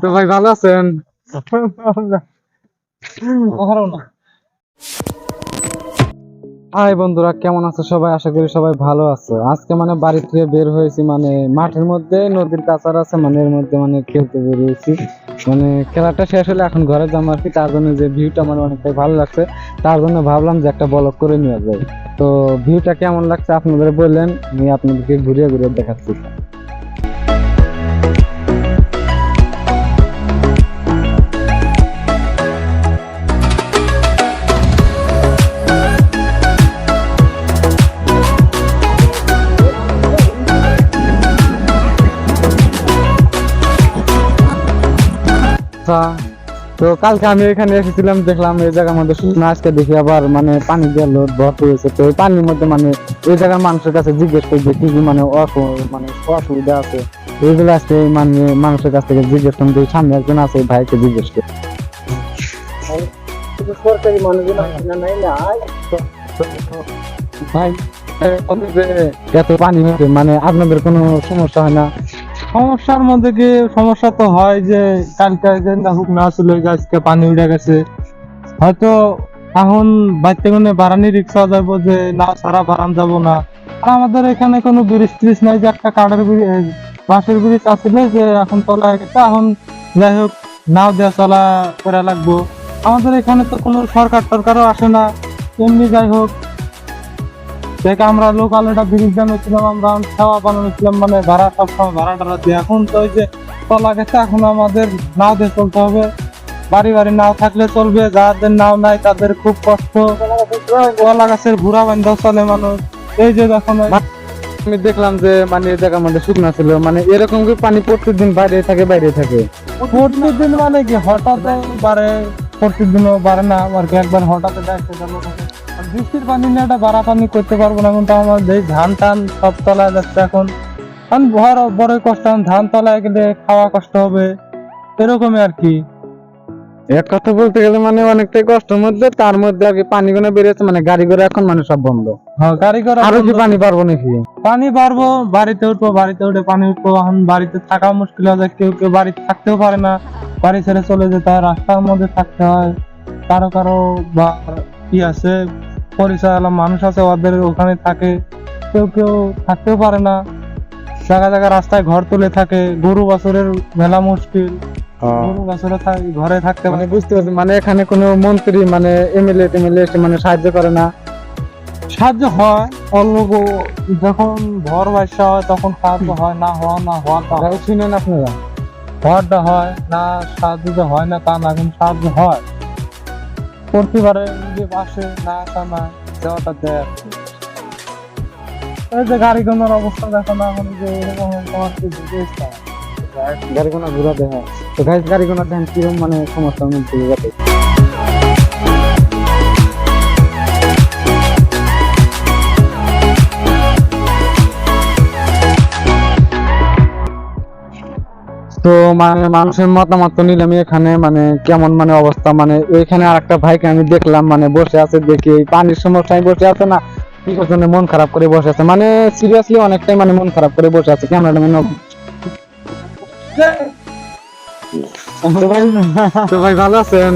তো ভাই ভালো আছেন? হাই বন্ধুরা, কেমন আছো সবাই? আশা করি সবাই ভালো আছে। আজকে বাড়ি থেকে বের হয়েছি, মাঠের মধ্যে, নদীর কাছার আছে, এর মধ্যে খেলতে বের হয়েছি। খেলাটা শেষ হলে এখন ঘরে যাবো আর কি। তার জন্য যে ভিউটা অনেকটাই ভালো লাগছে, তার জন্য ভাবলাম যে একটা ব্লগ করে নিয়ে যাই। তো ভিউটা কেমন লাগছে আপনাদের বললেন, আমি আপনাদেরকে ঘুরিয়ে ঘুরিয়ে দেখাচ্ছি। তো কালকে আমি এখানে এসেছিলাম, দেখলাম এই জায়গার মধ্যে শুকনো, আজকে দেখি আবার পানি দিয়ে লোড ভর্তি হয়েছে। তো এই পানির মধ্যে এই জায়গার মানুষের কাছে জিজ্ঞেস করি যে কি কি অসুবিধা আছে, এইগুলো আজকে মানুষের কাছ থেকে জিজ্ঞেস করুন। সামনে একজন আছে, ভাইকে জিজ্ঞেস করি। ভাই, এত পানি হচ্ছে, আপনাদের কোনো সমস্যা হয় না? সমস্যার মধ্যে কি সমস্যা তো হয় যে কালকে হুক না ছিল, আজকে পানি উঠে গেছে। হয়তো এখন বাইতে কোনো বারানি রিক্সা যাবো যে না সারা বারান যাবো না। আর আমাদের এখানে কোনো ব্রিজ ট্রিজ নাই যে একটা কাঠের বাঁশের ব্রিজ আসলে যে এখন চলা গেছে। এখন যাই হোক নাও দেওয়া চলা করা লাগবো। আমাদের এখানে তো কোনো সরকার টরকারও আসে না। এমনি যাই হোক দেখ, আমরা লোকাল একটা ব্রিজ বানিয়েছিলাম, আমরা খাওয়া বানাচ্ছিলাম, ভাড়া সবসময় ভাড়া টাড়া দিয়ে। এখন তো ওই যে চলা গেছে, এখন আমাদের নাও দিয়ে চলতে হবে। বাড়ি বাড়ি নাও থাকলে চলবে, যাদের নাও নাই তাদের খুব কষ্ট। কলা গাছের ঘুরা বান্ধব চলে মানুষ। এই যে দেখুন আমি দেখলাম যে এই জায়গার মধ্যে শুকনো ছিল, এরকম কি পানি প্রত্যেকদিন বাইরে থাকে? প্রতিদিন কি হঠাৎ বাড়ে, প্রতিদিনও বাড়ে না আর কি, একবার হঠাৎ বৃষ্টির পানি নিয়ে একটা বাড়া পানি করতে পারবো না। কিন্তু আমাদের ধান টান সব তলায় যাচ্ছে এখন বড় কষ্ট। ধান তলায় গেলে খাওয়া কষ্ট হবে, এরকমই আর কি। এক কথা বলতে গেলে অনেকটাই কষ্টের মধ্যে, তার মধ্যে আর কি পানি গুলো বেড়েছে, গাড়ি ঘোড়া এখন সব বন্ধ। হ্যাঁ, গাড়ি ঘোড়া আরো কি পানি পারবো নাকি? পানি পারবো, বাড়িতে উঠবো, বাড়িতে উঠে পানি উঠবো। এখন বাড়িতে থাকা মুশকিল হয়ে যায়, কেউ কেউ বাড়িতে থাকতেও পারে না, বাড়ি ছেড়ে চলে যেতে হয়, রাস্তার মধ্যে থাকতে হয়। কারো কারো বা কি আছে পরিচয় মানুষ আছে, ওদের ওখানে থাকে। কেউ কেউ থাকতেও পারে না, জায়গা জায়গা রাস্তায় ঘর তুলে থাকে। গরু বছরের মেলা মুশকিল, গরু বছরে ঘরে থাকতে বুঝতে পারছি। এখানে কোনো মন্ত্রী এমএলএ এসে সাহায্য করে না? সাহায্য হয় অল্প, যখন ভর বাসা হয় তখন সাহায্য হয়, না হওয়ার শুনেন আপনারা, হওয়ারটা হয় না। সাহায্য যে হয় না তা না, কিন্তু সাহায্য হয় প্রতিবারে। যে পাশে না আসা না যাওয়াটা দেয়। এই যে গাড়ি গোনার অবস্থা দেখো না, এখন যে এরকম গাড়ি গোনা ঘুরা দেখা। তো গাড়ি গোনা দেখেন কিরকম সমস্যার মধ্যে যাবে। তো মানুষের মতামত তো নিলাম এখানে, কেমন অবস্থা। এখানে আর একটা ভাইকে আমি দেখলাম বসে আছে, দেখি এই পানির সমস্যায় বসে আছে না, কিসের জন্য মন খারাপ করে বসে আছে, সিরিয়াসলি অনেকটাই মন খারাপ করে বসে আছে। ক্যামেরাটা তো ভাই ভালো আছেন?